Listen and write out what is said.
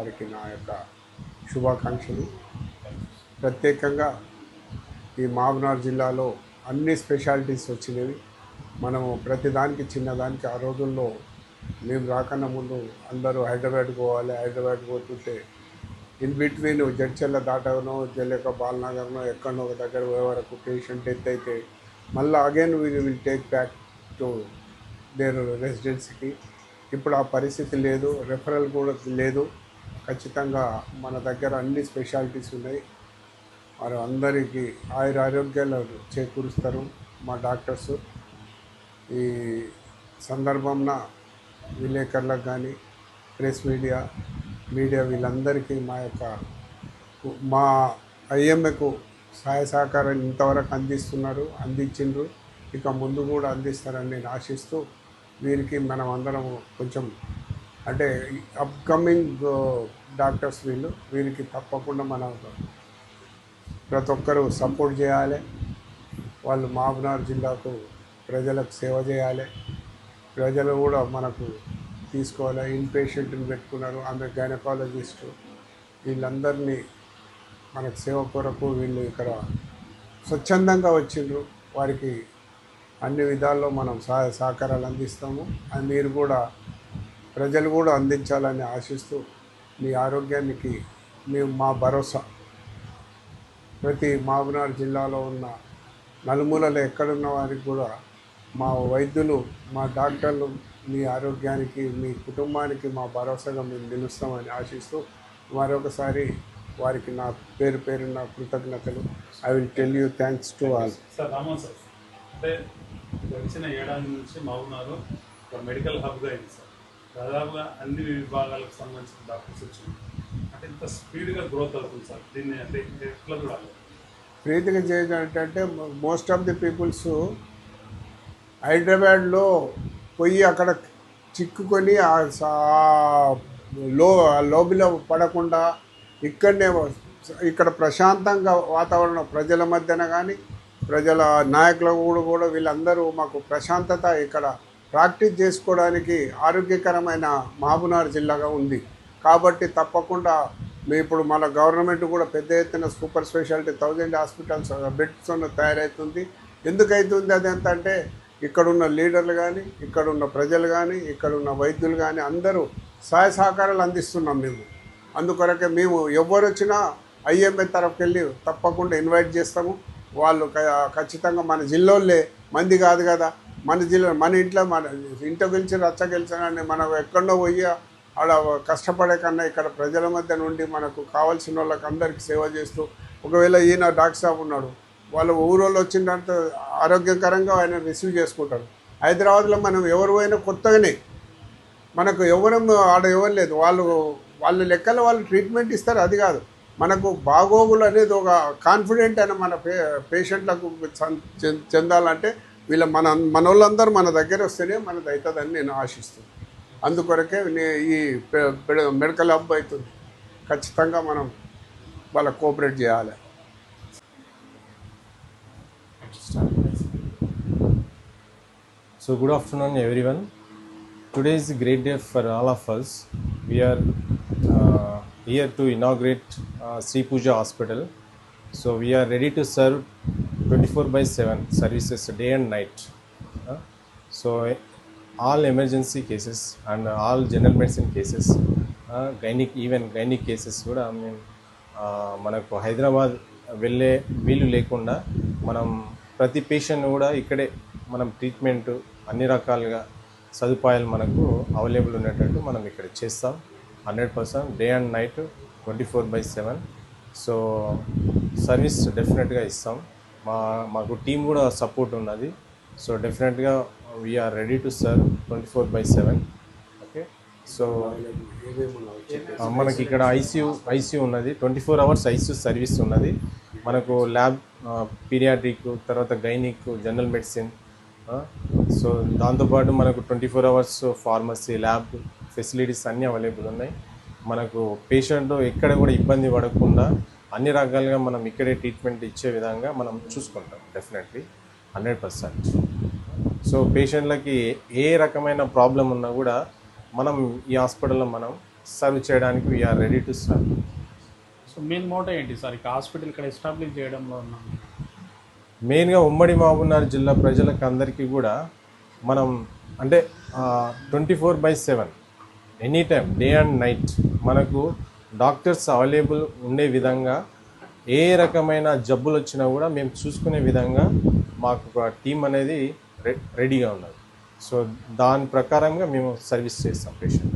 వారికి నా యొక్క శుభాకాంక్షలు. ప్రత్యేకంగా ఈ మహబూబ్నగర్ జిల్లాలో అన్ని స్పెషాలిటీస్ వచ్చినవి. మనము ప్రతిదానికి చిన్నదానికి ఆ రోజుల్లో మేము రాకన్నా ముందు అందరూ హైదరాబాద్ పోవాలి. హైదరాబాద్ పోతుంటే ఇన్ బిట్వీన్ జడ్చర్ల దాటనో జల్లెక బాలనగర్నో ఎక్కడనో ఒక దగ్గర పోయే వరకు పేషెంట్ డెత్ అయితే మళ్ళీ again we will take back to there రెసిడెన్సీకి. ఇప్పుడు ఆ పరిస్థితి లేదు, రెఫరల్ కూడా లేదు. ఖచ్చితంగా మన దగ్గర అన్ని స్పెషాలిటీస్ ఉన్నాయి. వారు అందరికీ ఆరోగ్యాలు చేకూరుస్తారు మా డాక్టర్స్. ఈ సందర్భంన విలేకరులకు కానీ ప్రెస్ మీడియా వీళ్ళందరికీ మా ఐఎంఏకు సహాయ సహకారం ఇంతవరకు అందించిండ్రు. ఇక ముందు కూడా అందిస్తారని నేను ఆశిస్తూ వీరికి మనం అందరం కొంచెం అంటే అప్కమింగ్ డాక్టర్స్ వీరికి తప్పకుండా మనం ప్రతి ఒక్కరూ సపోర్ట్ చేయాలి. వాళ్ళు మహబూబ్నగర్ జిల్లాకు ప్రజలకు సేవ చేయాలి. ప్రజలు కూడా మనకు తీసుకోవాలి. ఇన్ పేషెంట్ని పెట్టుకున్నారు, ఆమె గైనకాలజిస్టు, వీళ్ళందరినీ మనకు సేవ కొరకు వీళ్ళు ఇక్కడ స్వచ్ఛందంగా వచ్చిండ్రు. వారికి అన్ని విధాల్లో మనం సహకారాలు అందిస్తాము. అది మీరు కూడా ప్రజలు కూడా అందించాలని ఆశిస్తూ మీ ఆరోగ్యానికి మా భరోసా. ప్రతి మహబూబ్నగర్ జిల్లాలో ఉన్న నలుమూలలో ఎక్కడున్న వారికి కూడా మా వైద్యులు, మా డాక్టర్లు మీ ఆరోగ్యానికి, మీ కుటుంబానికి మా భరోసాగా మేము నిలుస్తామని ఆశిస్తూ మరొకసారి వారికి నా పేరున కృతజ్ఞతలు. I will tell you thanks to all. Sir Raman sir, అంటే గడిచిన ఏడాది నుంచి మహబూబ్నగర్ ఒక మెడికల్ హబ్గా అయింది సార్. దాదాపుగా అన్ని విభాగాలకు సంబంధించిన డాక్టర్స్ వచ్చింది. అంటే ఇంత స్పీడ్గా గ్రోత్ అవుతుంది సార్. దీన్ని అంటే ఎట్లా చూడాలి? ప్రీతిగా చేయడం అంటే మోస్ట్ ఆఫ్ ది పీపుల్స్ హైదరాబాద్లో పోయి అక్కడ చిక్కుకొని లోబిలో పడకుండా ఇక్కడ ప్రశాంతంగా వాతావరణం ప్రజల మధ్యన కానీ ప్రజల నాయకుల కూడా వీళ్ళందరూ మాకు ప్రశాంతత ఇక్కడ ప్రాక్టీస్ చేసుకోవడానికి ఆరోగ్యకరమైన మహబూబ్నగర్ జిల్లాగా ఉంది. కాబట్టి తప్పకుండా ఇప్పుడు మన గవర్నమెంట్ కూడా పెద్ద ఎత్తున సూపర్ స్పెషాలిటీ 1000 హాస్పిటల్స్ బెడ్స్ తయారవుతుంది. ఎందుకవుతుంది అదంటే ఇక్కడున్న లీడర్లు కానీ, ఇక్కడున్న ప్రజలు కానీ, ఇక్కడున్న వైద్యులు కానీ అందరూ సహాయ సహకారాలు అందిస్తున్నాం మేము. అందుకొరకే మేము ఎవరు వచ్చినా ఐఎంఏ తరఫుకి వెళ్ళి తప్పకుండా ఇన్వైట్ చేస్తాము. వాళ్ళు ఖచ్చితంగా మన జిల్లాలో మంది కాదు కదా, మన ఇంట్లో గెలిచి రచ్చ గెలిచానని మనం ఎక్కడో పోయి ఆడ కష్టపడే కన్నా ఇక్కడ ప్రజల మధ్య నుండి మనకు కావాల్సిన వాళ్ళకి అందరికీ సేవ చేస్తూ, ఒకవేళ ఈయన డాక్టర్ సాబ్ ఉన్నాడు, వాళ్ళు ఊరోళ్ళు వచ్చిందంటే ఆరోగ్యకరంగా ఆయన రిసీవ్ చేసుకుంటారు. హైదరాబాద్లో మనం ఎవరు పోయినా కొత్తగానే మనకు ఆడ ఎవరు లేదు, వాళ్ళ లెక్కలో వాళ్ళు ట్రీట్మెంట్ ఇస్తారు. అది కాదు, మనకు బాగోగులు అనేది ఒక కాన్ఫిడెంట్ అయిన మన పేషెంట్లకు చెందాలంటే మన వాళ్ళందరూ మన దగ్గర వస్తేనే మనది అవుతుందని నేను ఆశిస్తున్నాను. అందుకొరకే ఈ మెడికల్ హబ్ అవుతుంది. ఖచ్చితంగా మనం వాళ్ళకు కోఆపరేట్ చేయాలి. So good afternoon everyone. Today is a great day for all of us. We are here to inaugurate Sri Puja Hospital. So we are ready to serve 24/7 services day and night. So all emergency cases and all general medicine cases, gynec cases కూడా మనకు హైదరాబాద్ వెళ్ళే వీలు లేకుండా మనం ప్రతి patient కూడా ఇక్కడే మనం ట్రీట్మెంట్ అన్ని రకాలుగా సదుపాయాలు మనకు అవైలబుల్ ఉండేటట్టు మనం ఇక్కడ చేస్తాం. 100% day and night 24/7. So service డెఫినెట్గా ఇస్తాం. మాకు టీం కూడా సపోర్ట్ ఉన్నది. సో డెఫినెట్గా we are ready to serve 24/7. Okay. So మనకి ఇక్కడ ఐసీయూ ఉన్నది, 24 hours ఐసీయూ సర్వీస్ ఉన్నది. మనకు ల్యాబ్, పీడియాట్రిక్, తర్వాత గైనిక్, జనరల్ మెడిసిన్. సో దాంతోపాటు మనకు 24 hours ఫార్మసీ, ల్యాబ్ ఫెసిలిటీస్ అన్నీ అవైలబుల్ ఉన్నాయి. మనకు పేషెంట్ ఎక్కడ కూడా ఇబ్బంది పడకుండా అన్ని రకాలుగా మనం ఇక్కడే ట్రీట్మెంట్ ఇచ్చే విధంగా మనం చూసుకుంటాం డెఫినెట్లీ 100%. సో పేషెంట్లకి ఏ రకమైన ప్రాబ్లం ఉన్నా కూడా మనం ఈ హాస్పిటల్లో మనం సర్వ్ చేయడానికి we are ready to serve. So main motto ఏంటి సార్ ఇక హాస్పిటల్ ఇక్కడ ఎస్టాబ్లిష్ చేయడంలో ఉన్నాం? మెయిన్గా ఉమ్మడి మహబూబ్నగర్ జిల్లా ప్రజలకు అందరికీ కూడా మనం అంటే 24/7 any time day and night మనకు డాక్టర్స్ అవైలబుల్ ఉండే విధంగా ఏ రకమైన జబ్బులు వచ్చినా కూడా మేము చూసుకునే విధంగా మాకు ఒక టీం అనేది రెడీగా ఉన్నది. సో దాని ప్రకారంగా మేము సర్వీస్ చేస్తాం పేషెంట్.